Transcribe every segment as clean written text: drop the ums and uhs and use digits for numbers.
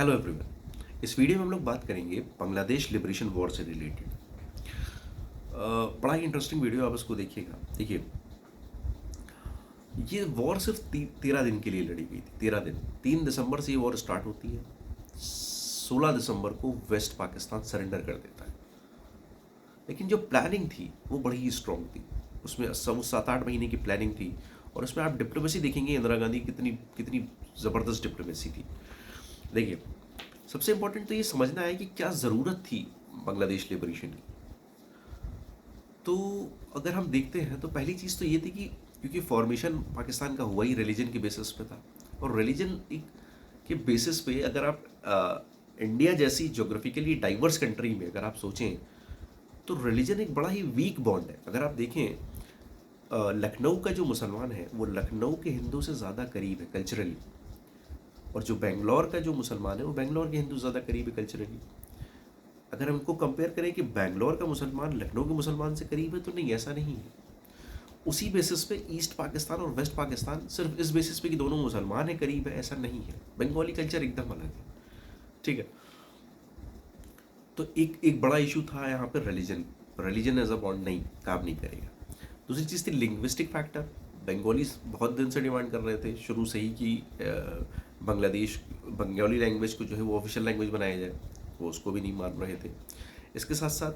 Hello everyone. इस video में हम लोग बात करेंगे बांग्लादेश लिबरेशन वॉर से रिलेटेड। बड़ा ही इंटरेस्टिंग वीडियो, आप इसको देखिएगा। देखिए, ये वॉर सिर्फ 13 दिन के लिए लड़ी गई थी। 13 दिन, 3 दिसंबर से ये वॉर स्टार्ट होती है। 16 दिसंबर को वेस्ट पाकिस्तान सरेंडर कर देता है। लेकिन जो प्लानिंग थी वो बड़ी ही स्ट्रांग थी। उसमें सब 7-8 महीने की प्लानिंग थी। और उसमें आप डिप्लोमेसी देखेंगे, इंदिरा गांधी कितनी कितनी ज़बरदस्त डिप्लोमेसी थी। देखिए, सबसे इंपॉर्टेंट तो ये समझना है कि क्या ज़रूरत थी बांग्लादेश लिबरेशन की। तो अगर हम देखते हैं तो पहली चीज़ तो ये थी कि क्योंकि फॉर्मेशन पाकिस्तान का हुआ ही रिलीजन के बेसिस पे था। और रिलीजन एक के बेसिस पे अगर आप इंडिया जैसी जोग्राफिकली डाइवर्स कंट्री में अगर आप सोचें तो रिलीजन एक बड़ा ही वीक बॉन्ड है। अगर आप देखें, लखनऊ का जो मुसलमान है वो लखनऊ के हिंदू से ज़्यादा करीब है कल्चरली। और जो बेंगलोर का जो मुसलमान है वो बेंगलोर के हिंदू ज़्यादा करीब है कल्चरली। अगर हम इनको कंपेयर करें कि बेंगलोर का मुसलमान लखनऊ के मुसलमान से करीब है, तो नहीं, ऐसा नहीं है। उसी बेसिस पे ईस्ट पाकिस्तान और वेस्ट पाकिस्तान सिर्फ इस बेसिस पे कि दोनों मुसलमान है करीब है, ऐसा नहीं है। बंगाली कल्चर एकदम अलग है। ठीक है। तो एक एक बड़ा इशू था यहाँ पे religion. Religion as a bond नहीं काम नहीं करेगा। दूसरी चीज़ थी लिंग्विस्टिक फैक्टर। बंगालीज बहुत दिन से डिमांड कर रहे थे शुरू से ही कि बांग्लादेश बंगाली लैंग्वेज को जो है वो ऑफिशियल लैंग्वेज बनाया जाए। वो उसको भी नहीं मान रहे थे। इसके साथ साथ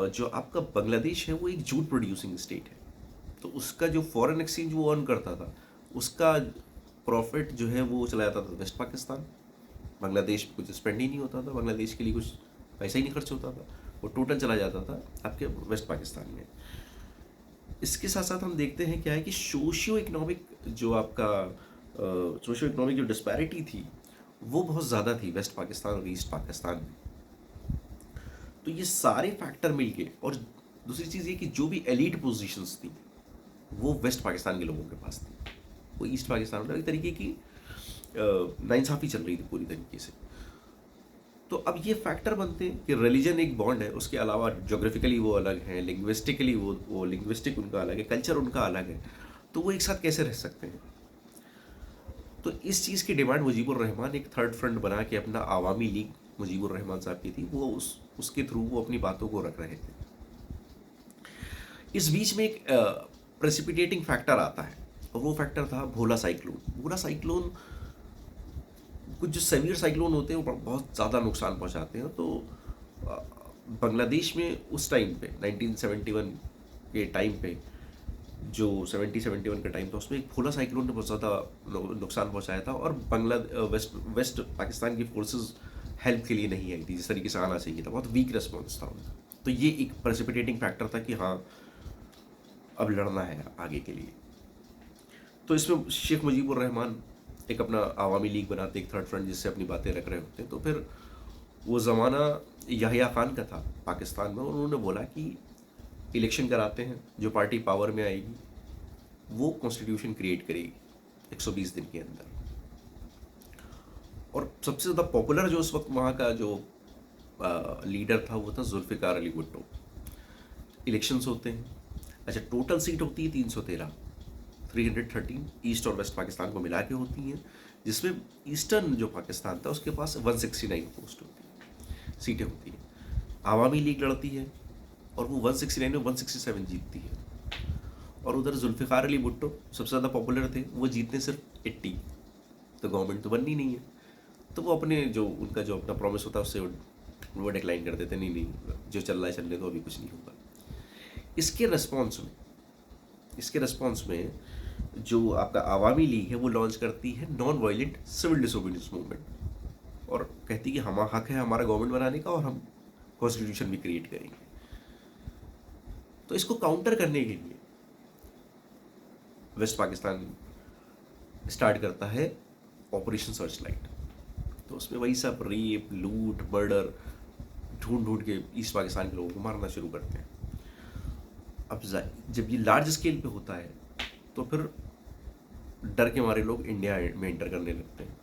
जो आपका बांग्लादेश है वो एक जूट प्रोड्यूसिंग स्टेट है। तो उसका जो फॉरेन एक्सचेंज वो अर्न करता था, उसका प्रॉफिट जो है वो चला जाता था वेस्ट पाकिस्तान। बांग्लादेश में कुछ स्पेंड ही नहीं होता था, बांग्लादेश के लिए कुछ पैसा ही नहीं खर्च होता था। वो टोटल चला जाता था आपके वेस्ट पाकिस्तान में। इसके साथ साथ हम देखते हैं क्या है कि सोशियो इकोनॉमिक जो आपका सोशियो इकोनॉमिक जो डिस्पैरिटी थी वो बहुत ज़्यादा थी वेस्ट पाकिस्तान और ईस्ट पाकिस्तान में। तो ये सारे फैक्टर मिलके, और दूसरी चीज़ ये कि जो भी एलीट पोजीशंस थी वो वेस्ट पाकिस्तान के लोगों के पास थी। वो ईस्ट पाकिस्तान में एक तरीके की नाइंसाफ़ी चल रही थी पूरी तरीके से। तो अब ये फैक्टर बनते हैं कि रिलीजन एक बॉन्ड है, उसके अलावा जोग्राफिकली वो अलग है, लिंग्विस्टिकली वो लिंग्विस्टिक उनका अलग है, कल्चर उनका अलग है। तो वो एक साथ कैसे रह सकते हैं। तो इस चीज़ की डिमांड मुजीबुर रहमान एक थर्ड फ्रंट बना के अपना आवामी लीग मुजीबुर रहमान साहब की थी, वो उसके थ्रू वो अपनी बातों को रख रहे थे। इस बीच में एक प्रेसिपिटेटिंग फैक्टर आता है और वो फैक्टर था भोला साइक्लोन। भोला साइक्लोन, कुछ जो सेवियर साइक्लोन होते हैं वो बहुत ज़्यादा नुकसान पहुंचाते हैं। तो बांग्लादेश में उस टाइम पे 1971 के टाइम पे, जो 70-71 का टाइम था, उसमें एक भोला साइक्लोन ने बहुत ज़्यादा नुकसान पहुंचाया था। और वेस्ट पाकिस्तान की फोर्सेस हेल्प के लिए नहीं आई थी जिस तरीके से आना चाहिए था। बहुत वीक रिस्पॉन्स था उनका। तो ये एक प्रेसिपिटेटिंग फैक्टर था कि हाँ, अब लड़ना है आगे के लिए। तो इसमें शेख मुजीबुर रहमान एक अपना आवामी लीग बनाते, एक थर्ड फ्रंट जिससे अपनी बातें रख रहे होते। तो फिर वो ज़माना याहिया खान का था पाकिस्तान में, और उन्होंने बोला कि इलेक्शन कराते हैं, जो पार्टी पावर में आएगी वो कॉन्स्टिट्यूशन क्रिएट करेगी 120 दिन के अंदर। और सबसे ज़्यादा पॉपुलर जो उस वक्त वहाँ का जो लीडर था वो था जुल्फ़िकार अली भुट्टो। इलेक्शंस होते हैं, अच्छा, टोटल सीट होती है 313, 313 ईस्ट और वेस्ट पाकिस्तान को मिला के होती हैं, जिसमें ईस्टर्न जो पाकिस्तान था उसके पास 169 पोस्ट होती है, सीटें होती हैं। आवामी लीग लड़ती है और वो 169 में 167 जीतती है। और उधर जुल्फ़िकार अली भुट्टो सबसे ज़्यादा पॉपुलर थे, वो जीतने सिर्फ 80। तो गवर्नमेंट तो बननी नहीं है। तो वो अपने जो उनका जो अपना प्रॉमिस होता है उससे वो डिक्लाइन कर देते, नहीं नहीं, जो चल रहा है चलने दो, अभी कुछ नहीं होगा। इसके रिस्पॉन्स में जो आपका आवामी लीग है वो लॉन्च करती है non violent civil disobedience movement, और कहती है कि हमारा हक है हमारा गवर्नमेंट बनाने का, और हम कॉन्स्टिट्यूशन भी क्रिएट करेंगे। तो इसको काउंटर करने के लिए वेस्ट पाकिस्तान स्टार्ट करता है ऑपरेशन सर्च लाइट। तो उसमें वही सब रेप, लूट, मर्डर ढूंढ ढूंढ के ईस्ट पाकिस्तान के लोगों को मारना शुरू करते हैं। अब जब ये लार्ज स्केल पे होता है तो फिर डर के मारे लोग इंडिया में एंटर करने लगते हैं।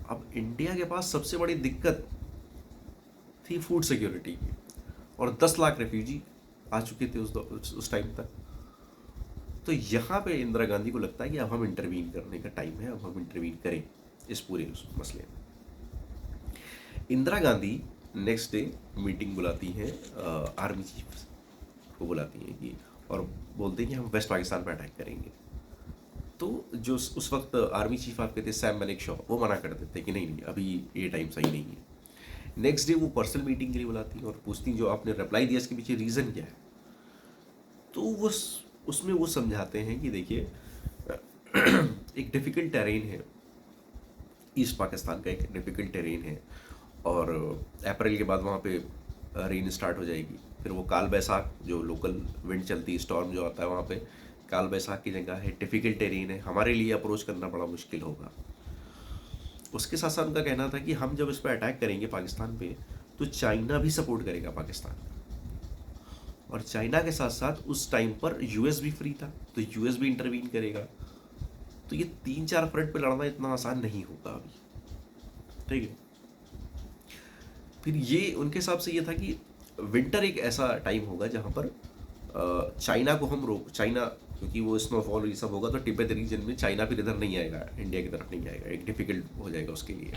अब इंडिया के पास सबसे बड़ी दिक्कत थी फूड सिक्योरिटी की, और 10 लाख रेफ्यूजी आ चुके थे उस टाइम तक। तो यहाँ पे इंदिरा गांधी को लगता है कि अब हम इंटरवीन करने का टाइम है, अब हम इंटरवीन करें इस पूरे उस मसले में। Indira Gandhi next day meeting बुलाती हैं, आर्मी चीफ को बुलाती हैं कि, और बोलते हैं कि हम वेस्ट पाकिस्तान पर अटैक करेंगे। तो जो उस वक्त आर्मी चीफ आपके थे सैम मैनेकशॉ, वो मना कर देते हैं कि नहीं नहीं अभी ये टाइम सही नहीं है। नेक्स्ट डे वो पर्सनल मीटिंग के लिए बुलाती हैं और पूछती हैं जो आपने रिप्लाई दिया इसके पीछे रीज़न क्या है। तो वो उसमें वो समझाते हैं कि देखिए एक डिफ़िकल्ट टेरेन है, ईस्ट पाकिस्तान का एक डिफ़िकल्ट टेरेन है, और अप्रैल के बाद वहाँ पे रेन स्टार्ट हो जाएगी। फिर वो काल बैसाख जो लोकल विंड चलती है, स्टॉर्म जो आता है वहाँ पे, काल बैसाख की जगह है, डिफ़िकल्ट टेरेन है, हमारे लिए अप्रोच करना बड़ा मुश्किल होगा। उसके साथ साथ उनका कहना था कि हम जब इस पर अटैक करेंगे पाकिस्तान पे, तो चाइना भी सपोर्ट करेगा पाकिस्तान का, और चाइना के साथ साथ उस टाइम पर यूएस भी फ्री था, तो यूएस भी इंटरवीन करेगा। तो ये 3-4 फ्रंट पे लड़ना इतना आसान नहीं होगा अभी, ठीक है। फिर ये उनके हिसाब से ये था कि विंटर एक ऐसा टाइम होगा जहाँ पर चाइना को हम रोक, चाइना क्योंकि वो स्नोफॉल ये सब होगा, तो तिब्बत रीजन में चाइना फिर इधर नहीं आएगा, इंडिया की तरफ नहीं आएगा, एक डिफ़िकल्ट हो जाएगा उसके लिए।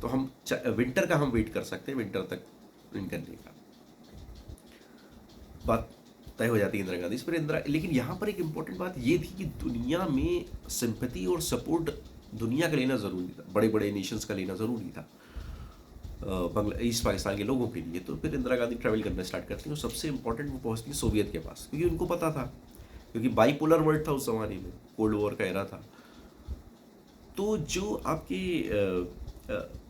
तो हम विंटर का हम वेट कर सकते हैं, विंटर तक विन करने का बात तय हो जाती है इंदिरा गांधी पर। लेकिन यहाँ पर एक इम्पोर्टेंट बात ये थी कि दुनिया में सिंपैथी और सपोर्ट दुनिया का लेना ज़रूरी था, बड़े बड़े नेशंस का लेना ज़रूरी था ईस्ट पाकिस्तान के लोगों के लिए। तो फिर इंदिरा गांधी ट्रैवल करना स्टार्ट करती हैं, और सबसे इंपॉर्टेंट वो पहुँचती है सोवियत के पास, क्योंकि उनको पता था, क्योंकि बाईपोलर वर्ल्ड था उस ज़माने में, कोल्ड वॉर का एरा था। तो जो आपके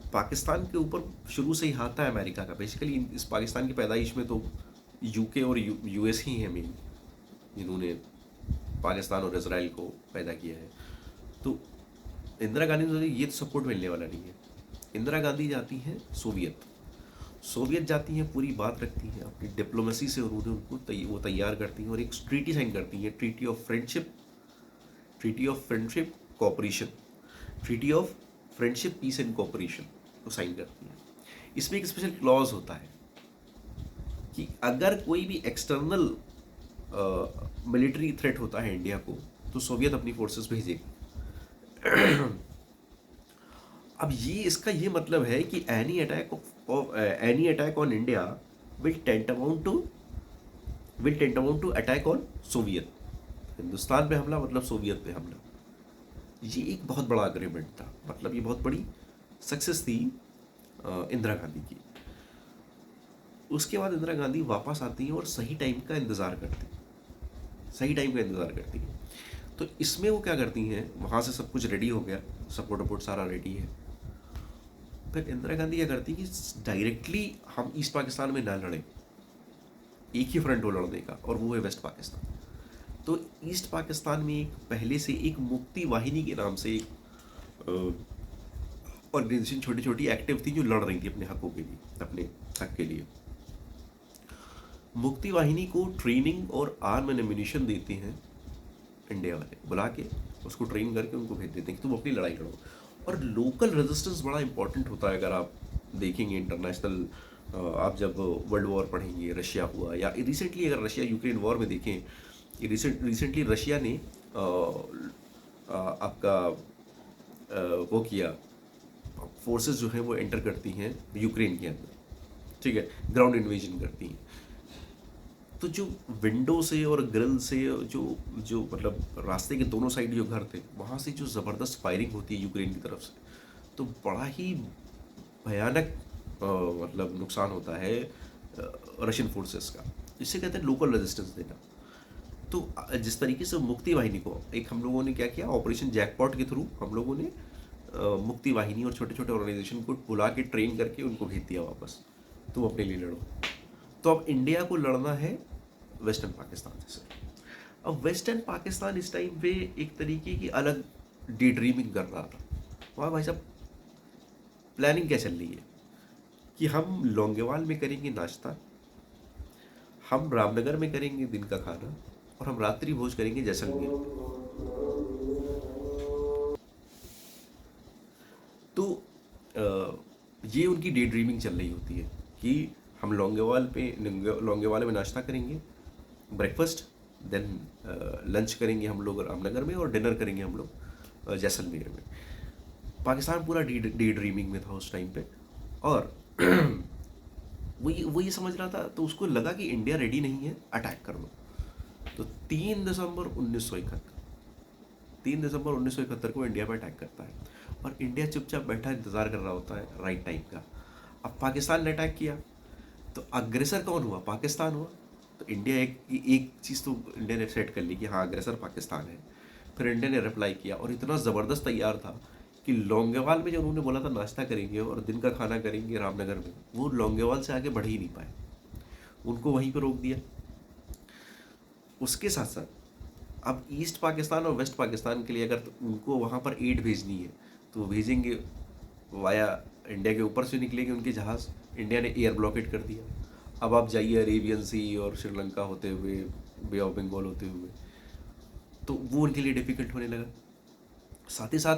पाकिस्तान के ऊपर शुरू से ही हाथ था अमेरिका का, बेसिकली इस पाकिस्तान की पैदाइश में तो यूके और यूएस ही हैं मेन, जिन्होंने पाकिस्तान और इसराइल को पैदा किया है। तो इंदिरा गांधी ने ये तो सपोर्ट मिलने वाला नहीं है। इंदिरा गांधी जाती हैं सोवियत जाती हैं, पूरी बात रखती हैं अपनी डिप्लोमेसी से, और उन्हें उनको वो तैयार करती हैं और एक ट्रीटी साइन करती हैं, treaty of friendship cooperation, treaty of friendship peace and cooperation को साइन करती हैं। इसमें एक स्पेशल क्लॉज होता है कि अगर कोई भी एक्सटर्नल मिलिट्री थ्रेट होता है इंडिया को, तो सोवियत अपनी फोर्सेस भेजेगी। अब ये इसका ये मतलब है कि any attack on India will tantamount to attack on Soviet. Hindustan पे हमला मतलब सोवियत पे हमला। ये एक बहुत बड़ा अग्रीमेंट था, मतलब ये बहुत बड़ी सक्सेस थी इंदिरा गांधी की। उसके बाद इंदिरा गांधी वापस आती हैं और सही टाइम का इंतज़ार करती हैं। तो इसमें वो क्या करती हैं, वहाँ से सब कुछ रेडी हो गया, सपोर्ट वपोर्ट सारा रेडी है। फिर इंदिरा गांधी क्या करती है कि डायरेक्टली हम ईस्ट पाकिस्तान में ना लड़ें, एक ही फ्रंट हो लड़ने का, और वो है वेस्ट पाकिस्तान। तो ईस्ट पाकिस्तान में एक पहले से एक मुक्ति वाहिनी के नाम से एक ऑर्गेनाइजेशन छोटी छोटी एक्टिव थी जो लड़ रही थी अपने हकों के लिए, अपने हक के लिए। मुक्ति वाहिनी को ट्रेनिंग और आर्म एंड एम्यूनिशन देते हैं इंडिया वाले, बुला के उसको ट्रेन करके उनको भेज देते हैं कि तुम अपनी लड़ाई लड़ो। और लोकल रेजिस्टेंस बड़ा इंपॉर्टेंट होता है। अगर आप देखेंगे इंटरनेशनल, आप जब वर्ल्ड वॉर पढ़ेंगे, रशिया हुआ, या रिसेंटली अगर रशिया यूक्रेन वॉर में देखें, रिसेंटली रशिया ने आपका वो किया, फोर्सेस जो हैं वो एंटर करती हैं यूक्रेन के अंदर, ठीक है, ग्राउंड इन्वेजन करती हैं। तो जो विंडो से और ग्रिल से जो मतलब रास्ते के दोनों साइड जो घर थे, वहाँ से जो ज़बरदस्त फायरिंग होती है यूक्रेन की तरफ से, तो बड़ा ही भयानक मतलब नुकसान होता है रशियन फोर्सेस का। इसे कहते हैं लोकल रेजिस्टेंस देना। तो जिस तरीके से मुक्ति वाहिनी को एक हम लोगों ने क्या किया, ऑपरेशन जैकपॉट के थ्रू हम लोगों ने मुक्ति वाहिनी और छोटे छोटे ऑर्गेनाइजेशन को बुला के ट्रेन करके उनको भेज दिया वापस, तुम अपने लिए लड़ो। तो अब इंडिया को लड़ना है वेस्टर्न पाकिस्तान से। अब वेस्टर्न पाकिस्तान इस टाइम पे एक तरीके की अलग डे ड्रीमिंग कर रहा था। वहाँ भाई साहब प्लानिंग क्या चल रही है कि हम लोंगेवाल में करेंगे नाश्ता, हम रामनगर में करेंगे दिन का खाना, और हम रात्रि भोज करेंगे जैसलमेर। तो ये उनकी डे ड्रीमिंग चल रही होती है कि हम लोंगेवाल में नाश्ता करेंगे, ब्रेकफास्ट, देन लंच करेंगे हम लोग रामनगर में, और डिनर करेंगे हम लोग जैसलमेर में। पाकिस्तान पूरा डे ड्रीमिंग में था उस टाइम पे। और वो ये समझ रहा था, तो उसको लगा कि इंडिया रेडी नहीं है, अटैक कर दो। तो 3 दिसंबर 1971 को इंडिया पर अटैक करता है, और इंडिया चुपचाप बैठा इंतज़ार कर रहा होता है राइट टाइम का। अब पाकिस्तान ने अटैक किया, तो अग्रेसर कौन हुआ? पाकिस्तान हुआ। तो इंडिया एक चीज़ तो इंडिया ने सेट कर ली कि हाँ, अग्रेसर पाकिस्तान है। फिर इंडिया ने रिप्लाई किया, और इतना ज़बरदस्त तैयार था कि लोंगेवाल में जो उन्होंने बोला था नाश्ता करेंगे और दिन का खाना करेंगे रामनगर में, वो लोंगेवाल से आगे बढ़ ही नहीं पाए, उनको वहीं पर रोक दिया। उसके साथ साथ अब ईस्ट पाकिस्तान और वेस्ट पाकिस्तान के लिए अगर उनको वहाँ पर एड भेजनी है, तो वो भेजेंगे वाया इंडिया के ऊपर से निकलेंगे उनके जहाज़। इंडिया ने एयर ब्लॉकेट कर दिया। अब आप जाइए अरेबियन सी और श्रीलंका होते हुए, बे ऑफ बंगाल होते हुए, तो वो उनके लिए डिफ़िकल्ट होने लगा। साथ ही साथ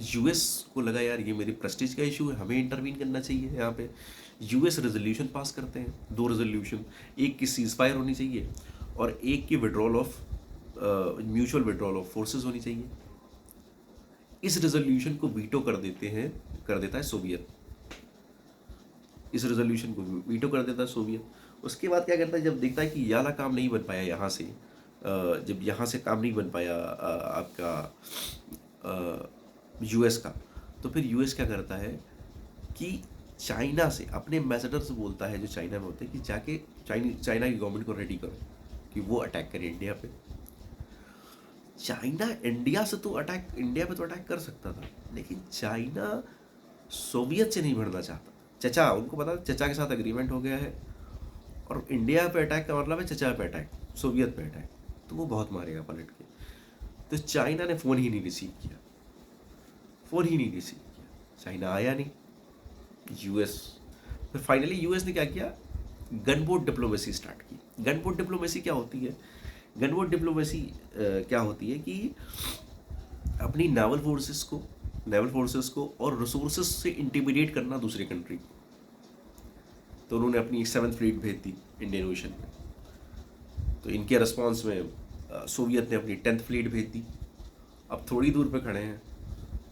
यूएस को लगा यार ये मेरी प्रेस्टीज का इशू है, हमें इंटरवीन करना चाहिए यहाँ पे। यूएस रेजोल्यूशन पास करते हैं, 2 रेजोल्यूशन, एक की सीज फायर होनी चाहिए और एक की withdrawal of mutual withdrawal of forces होनी चाहिए। इस रेजोल्यूशन को वीटो कर देता है सोवियत। इस रेजोल्यूशन को वीटो कर देता है सोवियत। उसके बाद क्या करता है, जब देखता है कि याला काम नहीं बन पाया यहाँ से, जब यहाँ से काम नहीं बन पाया आपका यूएस का, तो फिर यूएस क्या करता है कि चाइना से, अपने एम्बेसडर से बोलता है जो चाइना में होते हैं, कि जाके चाइना की गवर्नमेंट को रेडी करो कि वो अटैक करे इंडिया पे। चाइना इंडिया पे तो अटैक कर सकता था, लेकिन चाइना सोवियत से नहीं भिड़ना चाहता। चचा, उनको पता, चचा के साथ एग्रीमेंट हो गया है, और इंडिया पे अटैक का मतलब है चचा पे अटैक, सोवियत पे अटैक, तो वो बहुत मारेगा पलट के। तो चाइना ने फ़ोन ही नहीं रिसीव किया। चाइना आया नहीं। यूएस, फिर फाइनली यूएस ने क्या किया, गनबोट डिप्लोमेसी स्टार्ट की। गनबोट डिप्लोमेसी क्या होती है? गनबोट डिप्लोमेसी क्या होती है कि अपनी नेवल फोर्सेस को और रिसोर्सेस से इंटिमिडेट करना दूसरे कंट्री को। तो उन्होंने अपनी 7th फ्लीट भेज दी इंडियन ओशन में, तो इनके रिस्पॉन्स में सोवियत ने अपनी 10th फ्लीट भेज दी। अब थोड़ी दूर पे खड़े हैं,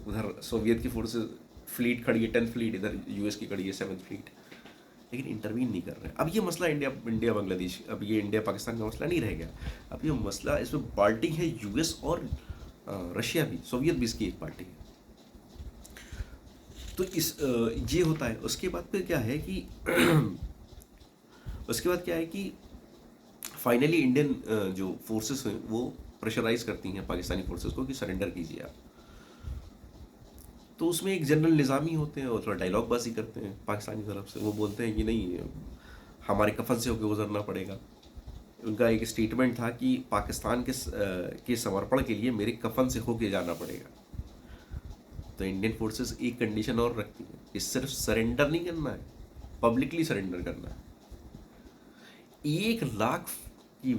उधर सोवियत की फोर्सेस फ्लीट खड़ी है 10th फ्लीट, इधर यूएस की खड़ी है 7th फ्लीट, लेकिन इंटरवीन नहीं कर रहे। अब ये मसला इंडिया बांग्लादेश, अब ये इंडिया पाकिस्तान का मसला नहीं रह गया। अब ये मसला, इसमें पार्टी है यूएस और रशिया भी, सोवियत भी इसकी एक पार्टी है। तो ये होता है। उसके बाद फिर क्या है कि फाइनली इंडियन जो फोर्सेस हैं वो प्रेशराइज करती हैं पाकिस्तानी फोर्सेस को कि सरेंडर कीजिए आप। तो उसमें एक जनरल निज़ामी होते हैं और थोड़ा डायलॉग बाजी करते हैं पाकिस्तानी तरफ से। वो बोलते हैं कि नहीं, हमारे कफन से होकर गुजरना पड़ेगा। उनका एक स्टेटमेंट था कि पाकिस्तान के समर्पण के लिए मेरे कफन से होके जाना पड़ेगा। तो इंडियन फोर्सेस एक कंडीशन और रखती है कि सिर्फ सरेंडर नहीं करना है, पब्लिकली सरेंडर करना है। 1 लाख की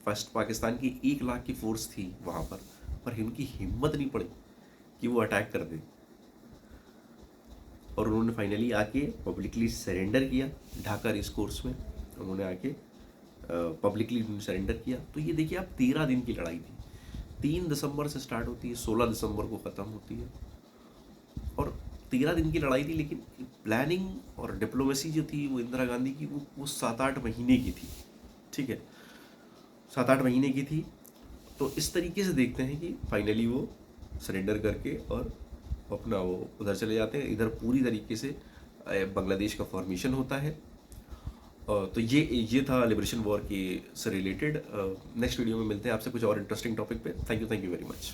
फर्स्ट पाकिस्तान की 1 लाख की फोर्स थी वहाँ पर उनकी हिम्मत नहीं पड़ी कि वो अटैक कर दे, और उन्होंने फाइनली आके पब्लिकली सरेंडर किया। ढाका रेस कोर्स में उन्होंने आके पब्लिकली सरेंडर किया। तो ये देखिए आप, 13 दिन की लड़ाई थी। 3 दिसंबर से स्टार्ट होती है, 16 दिसंबर को ख़त्म होती है, और 13 दिन की लड़ाई थी। लेकिन प्लानिंग और डिप्लोमेसी जो थी वो इंदिरा गांधी की, वो 7-8 महीने की थी। ठीक है, 7-8 महीने की थी। तो इस तरीके से देखते हैं कि फाइनली वो सरेंडर करके और अपना वो उधर चले जाते हैं। इधर पूरी तरीके से बांग्लादेश का फॉर्मेशन होता है। तो ये था लिबरेशन वॉर के से रिलेटेड। नेक्स्ट वीडियो में मिलते हैं आपसे कुछ और इंटरेस्टिंग टॉपिक पे। Thank you very much.